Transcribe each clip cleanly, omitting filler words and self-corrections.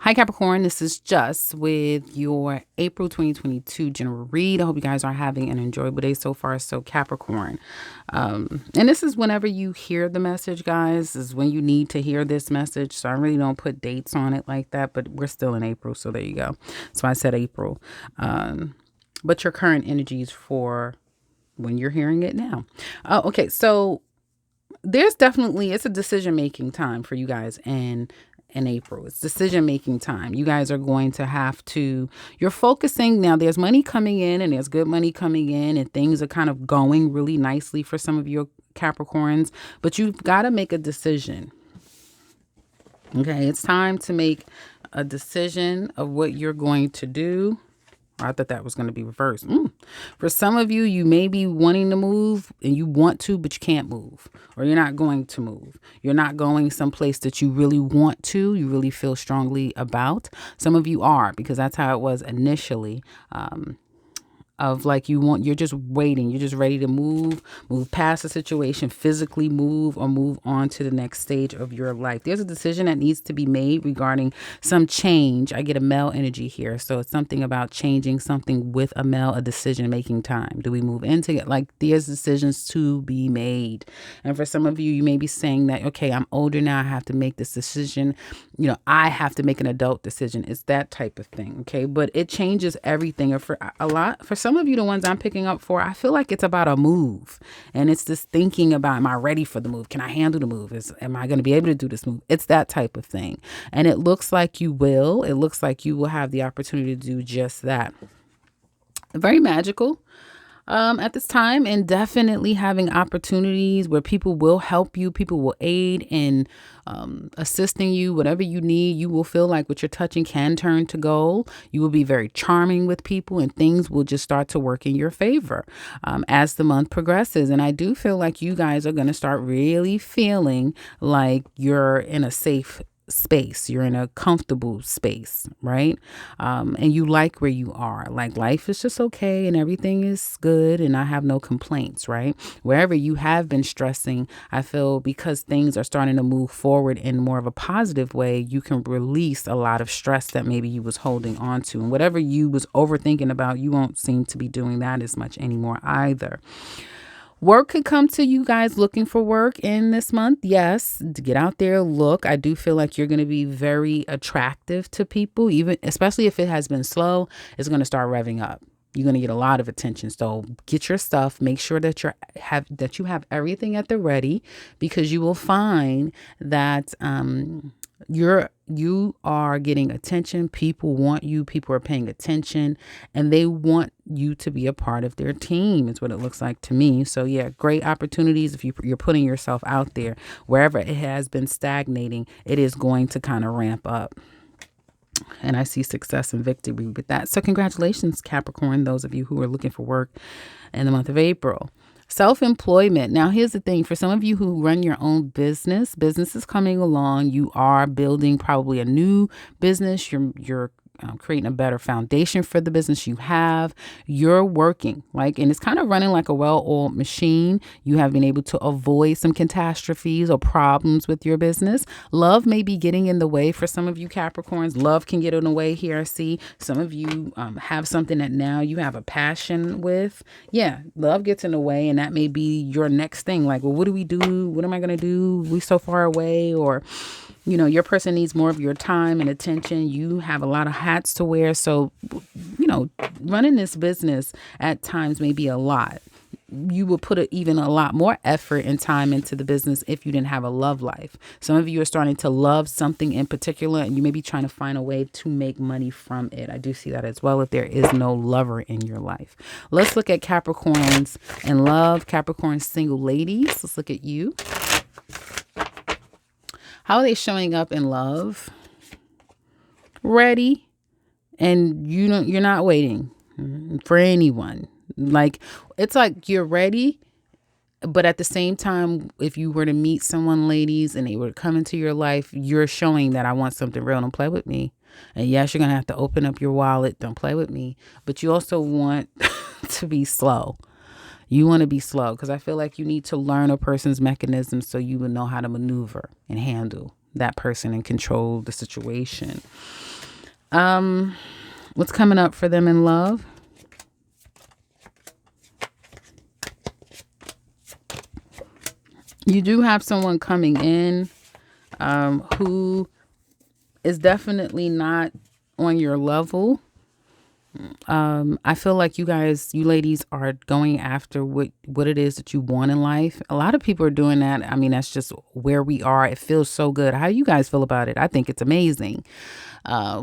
Hi, Capricorn. This is Just with your April 2022 general read. I hope you guys are having an enjoyable day so far. So, Capricorn. And this is whenever you hear the message, guys, is when you need to hear this message. So, I really don't put dates on it like that, but we're still in April. So, there you go. So, I said April. But your current energies for when you're hearing it now. Okay. So, it's a decision making time for you guys in April. It's decision making time. You guys are going to you're focusing now. There's money coming in and there's good money coming in and things are kind of going really nicely for some of your Capricorns, but you've got to make a decision. Okay. It's time to make a decision of what you're going to do. I thought that was going to be reversed. For some of you, you may be wanting to move and you want to, but you can't move, or you're not going to move. You're not going someplace that you really want to, you really feel strongly about. Some of you are, because that's how it was initially. Of like you're just waiting, you're just ready to move past the situation, physically move or move on to the next stage of your life. There's a decision that needs to be made regarding some change. I get a male energy here. So it's something about changing something with a male, a decision making time. Do we move into it? Like there's decisions to be made. And for some of you, you may be saying that, okay, I'm older now. I have to make this decision. I have to make an adult decision. It's that type of thing. Okay. But it changes everything. And for some of you, the ones I'm picking up for, I feel like it's about a move. And it's this thinking about, am I ready for the move? Can I handle the move? Am I going to be able to do this move? It's that type of thing. And it looks like you will. It looks like you will have the opportunity to do just that. Very magical. At this time, and definitely having opportunities where people will help you, people will aid in assisting you, whatever you need. You will feel like what you're touching can turn to gold. You will be very charming with people and things will just start to work in your favor as the month progresses. And I do feel like you guys are going to start really feeling like you're in a safe space. You're in a comfortable space, right? And you like where you are. Like life is just okay and everything is good and I have no complaints, right? Wherever you have been stressing, I feel because things are starting to move forward in more of a positive way, you can release a lot of stress that maybe you was holding on to. And whatever you was overthinking about, you won't seem to be doing that as much anymore either. Work could come to you guys looking for work in this month. Yes, to get out there, look. I do feel like you're going to be very attractive to people, even especially if it has been slow. It's going to start revving up. You're going to get a lot of attention. So get your stuff. Make sure that you have everything at the ready, because you will find that you are getting attention. People want you. People are paying attention, and they want you to be a part of their team. Is what it looks like to me. So yeah, great opportunities. If you're putting yourself out there, wherever it has been stagnating, it is going to kind of ramp up. And I see success and victory with that. So congratulations, Capricorn, those of you who are looking for work in the month of April. Self-employment. Now, here's the thing. For some of you who run your own business is coming along. You are building probably a new business. You're creating a better foundation for the business you have. You're working and it's kind of running like a well-oiled machine. You have been able to avoid some catastrophes or problems with your business. Love may be getting in the way for some of you Capricorns. Love can get in the way here. I see some of you have something that now you have a passion with. Yeah, love gets in the way, and that may be your next thing. Like, well, what do we do? What am I going to do? We so far away, or your person needs more of your time and attention. You have a lot of hats to wear. So, running this business at times may be a lot. You will put even a lot more effort and time into the business if you didn't have a love life. Some of you are starting to love something in particular, and you may be trying to find a way to make money from it. I do see that as well if there is no lover in your life. Let's look at Capricorns in love. Capricorn single ladies. Let's look at you. How are they showing up in love? Ready. And you're not waiting for anyone. Like, it's like you're ready. But at the same time, if you were to meet someone, ladies, and they were to come into your life, you're showing that I want something real. Don't play with me. And yes, you're going to have to open up your wallet. Don't play with me. But you also want to be slow. You want to be slow, because I feel like you need to learn a person's mechanism so you will know how to maneuver and handle that person and control the situation. What's coming up for them in love? You do have someone coming in who is definitely not on your level. I feel like you ladies are going after what it is that you want in life. A lot of people are doing that. I mean, that's just where we are. It feels so good. How do you guys feel about it? I think it's amazing.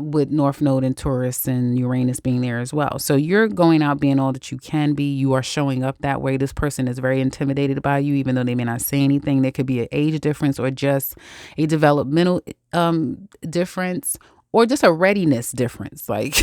With North Node and Taurus and Uranus being there as well. So you're going out being all that you can be. You are showing up that way. This person is very intimidated by you, even though they may not say anything. There could be an age difference or just a developmental difference, or just a readiness difference. Like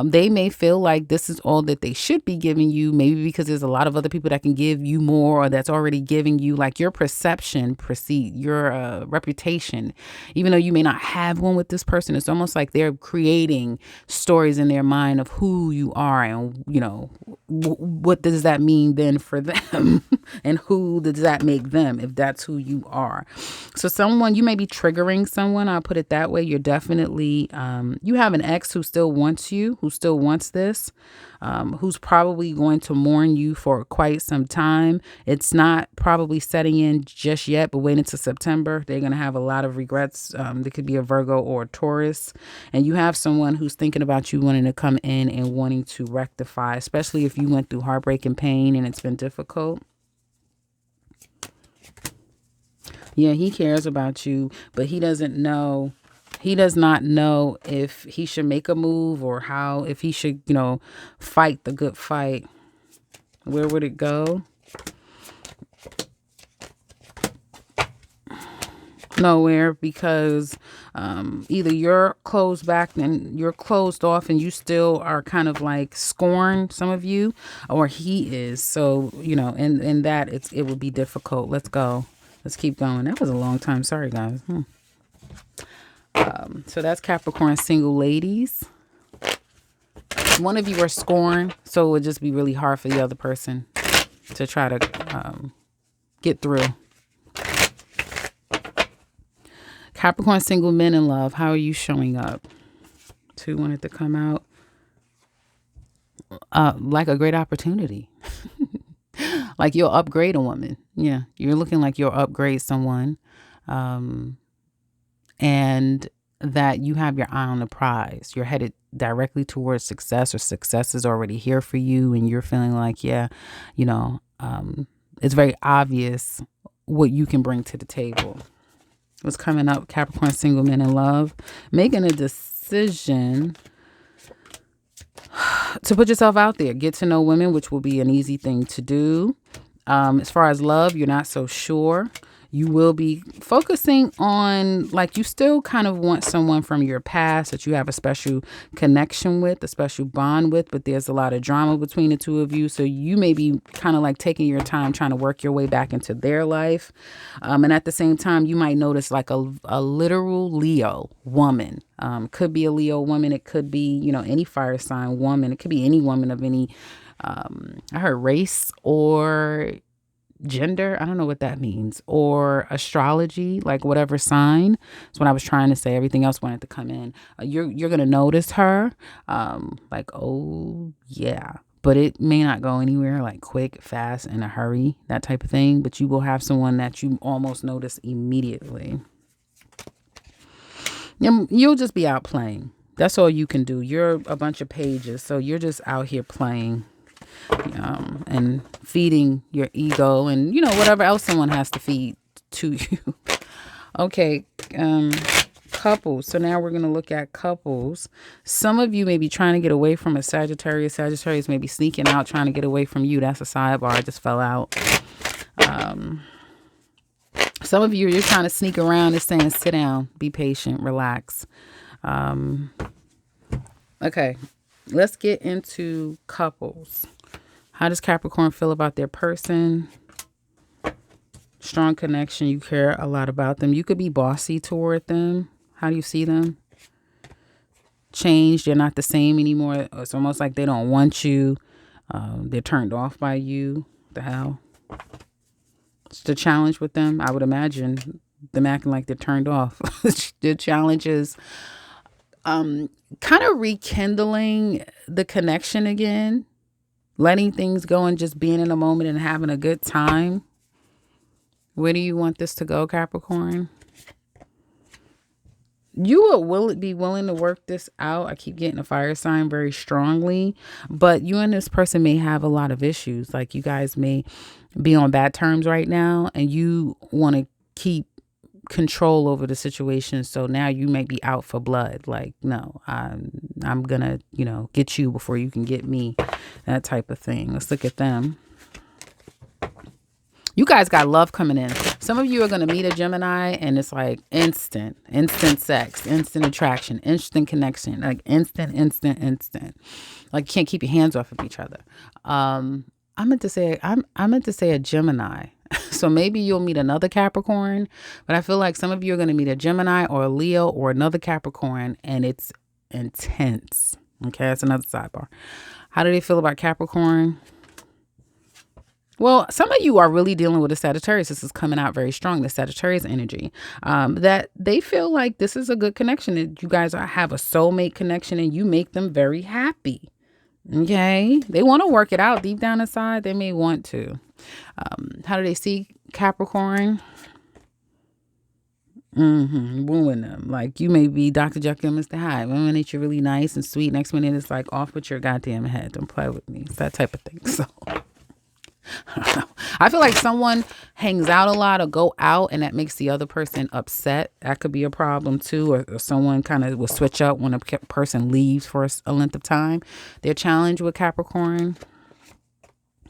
they may feel like this is all that they should be giving you, maybe because there's a lot of other people that can give you more, or that's already giving you, like, your perception precede your reputation. Even though you may not have one with this person, it's almost like they're creating stories in their mind of who you are, and what does that mean then for them and who does that make them if that's who you are. So you may be triggering someone, I'll put it that way. You're definitely you have an ex who still wants you, who still wants this, who's probably going to mourn you for quite some time. It's not probably setting in just yet, but wait until September. They're going to have a lot of regrets. There could be a Virgo or a Taurus. And you have someone who's thinking about you, wanting to come in and wanting to rectify, especially if you went through heartbreak and pain and it's been difficult. Yeah, he cares about you, but he does not know if he should make a move, or if he should, fight the good fight. Where would it go? Nowhere, because either you're closed back and you're closed off and you still are kind of like scorned, some of you, or he is. So, in that it would be difficult. Let's go. Let's keep going. That was a long time. Sorry, guys. So that's Capricorn single ladies. One of you are scorned, so it would just be really hard for the other person to try to get through. Capricorn single men in love, how are you showing up? 2 wanted to come out. Like a great opportunity. Like you'll upgrade a woman. Yeah, you're looking like you'll upgrade someone. And that you have your eye on the prize. You're headed directly towards success, or success is already here for you, and you're feeling like, it's very obvious what you can bring to the table. What's coming up, Capricorn single men in love? Making a decision to put yourself out there, get to know women, which will be an easy thing to do. As far as love, you're not so sure. You will be focusing on, like, you still kind of want someone from your past that you have a special connection with, a special bond with, but there's a lot of drama between the two of you. So you may be kind of like taking your time trying to work your way back into their life. And at the same time, you might notice like a literal Leo woman. Could be a Leo woman. It could be, any fire sign woman. It could be any woman of any, I heard race or gender. I don't know what that means. Or astrology, like whatever sign. That's what I was trying to say. Everything else wanted to come in. You're going to notice her like, oh, yeah. But it may not go anywhere, like quick, fast, in a hurry, that type of thing. But you will have someone that you almost notice immediately. You'll just be out playing. That's all you can do. You're a bunch of pages. So you're just out here playing. And feeding your ego and, whatever else someone has to feed to you. Okay. Couples. So now we're going to look at couples. Some of you may be trying to get away from a Sagittarius. Sagittarius may be sneaking out, trying to get away from you. That's a sidebar. It just fell out. Some of you're trying to sneak around and saying, sit down, be patient, relax. Okay. Let's get into couples. How does Capricorn feel about their person? Strong connection. You care a lot about them. You could be bossy toward them. How do you see them? Changed. They're not the same anymore. It's almost like they don't want you. They're turned off by you. The hell? It's the challenge with them. I would imagine them acting like they're turned off. The challenge is Kind of rekindling the connection again, letting things go and just being in a moment and having a good time. Where do you want this to go, Capricorn? You will be willing to work this out. I keep getting a fire sign very strongly, but you and this person may have a lot of issues. Like you guys may be on bad terms right now and you want to keep control over the situation. So now you may be out for blood. Like, no, I'm gonna, get you before you can get me. That type of thing. Let's look at them. You guys got love coming in. Some of you are going to meet a Gemini and it's like instant sex, instant attraction, instant connection, like instant. Like you can't keep your hands off of each other. I meant to say a Gemini. So maybe you'll meet another Capricorn, but I feel like some of you are going to meet a Gemini or a Leo or another Capricorn and it's intense. Okay, that's another sidebar. How do they feel about Capricorn? Well, some of you are really dealing with a Sagittarius. This is coming out very strong, the Sagittarius energy, that they feel like this is a good connection. That you guys have a soulmate connection and you make them very happy. Okay. They want to work it out deep down inside. They may want to. How do they see Capricorn? Wooing them. Like you may be Dr. Jekyll and Mr. Hyde. One minute you're really nice and sweet. Next minute it's like off with your goddamn head. Don't play with me. It's that type of thing. So I feel like someone hangs out a lot or go out and that makes the other person upset. That could be a problem too. Or someone kind of will switch up when a person leaves for a length of time. Their challenge with Capricorn.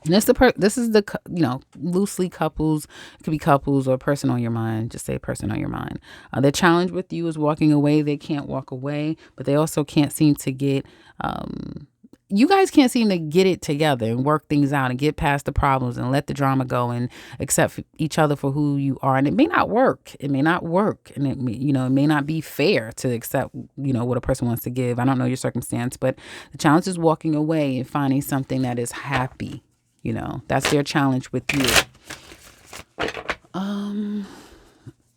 And this is the loosely couples. It could be couples or a person on your mind. Just say a person on your mind. Their challenge with you is walking away. They can't walk away, but they also can't seem to get... you guys can't seem to get it together and work things out and get past the problems and let the drama go and accept each other for who you are. And it may not work. And it may not be fair to accept, what a person wants to give. I don't know your circumstance, but the challenge is walking away and finding something that is happy. That's their challenge with you.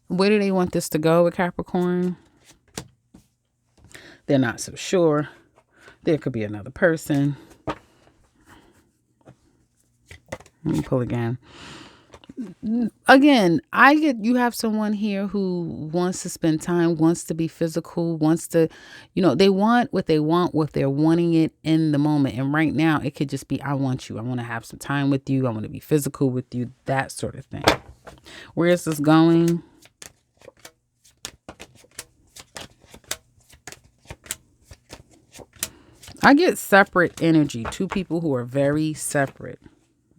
Where do they want this to go with Capricorn? They're not so sure. There could be another person. Let me pull again. Again, you have someone here who wants to spend time, wants to be physical, wants to, they want what they want, what they're wanting it in the moment. And right now it could just be, I want you. I want to have some time with you. I want to be physical with you, that sort of thing. Where is this going? I get separate energy. Two people who are very separate.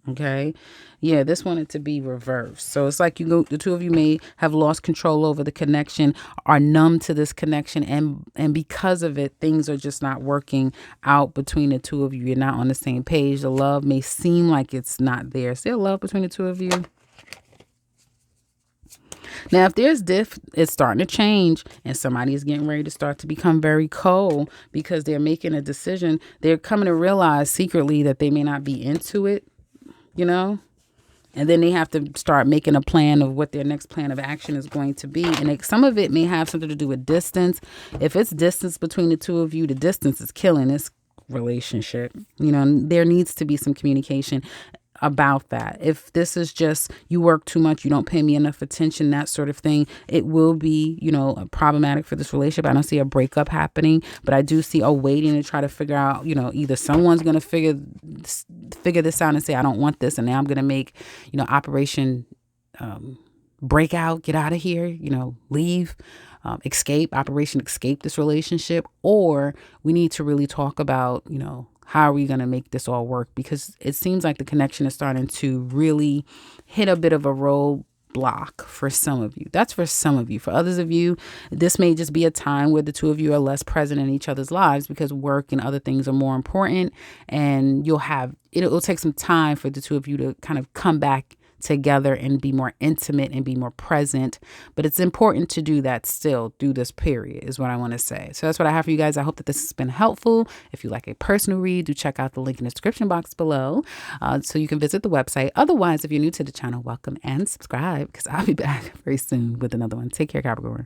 Okay. Yeah, this wanted to be reversed. So it's like the two of you may have lost control over the connection, are numb to this connection. And because of it, things are just not working out between the two of you. You're not on the same page. The love may seem like it's not there. Is there love between the two of you? Now, if there's it's starting to change and somebody is getting ready to start to become very cold because they're making a decision. They're coming to realize secretly that they may not be into it, and then they have to start making a plan of what their next plan of action is going to be. And some of it may have something to do with distance. If it's distance between the two of you, the distance is killing this relationship. There needs to be some communication about that. If this is just you work too much, you don't pay me enough attention, that sort of thing, it will be, problematic for this relationship. I don't see a breakup happening, but I do see a waiting to try to figure out, either someone's going to figure this out and say, I don't want this. And now I'm going to make, operation breakout, get out of here, leave, operation escape this relationship. Or we need to really talk about, how are we going to make this all work? Because it seems like the connection is starting to really hit a bit of a roadblock for some of you. That's for some of you. For others of you, this may just be a time where the two of you are less present in each other's lives because work and other things are more important. And it'll take some time for the two of you to kind of come back together and be more intimate and be more present. But it's important to do that still through this period is what I want to say. So that's what I have for you guys. I hope that this has been helpful. If you like a personal read, do check out the link in the description box below so you can visit the website. Otherwise, if you're new to the channel, welcome and subscribe because I'll be back very soon with another one. Take care, Capricorn.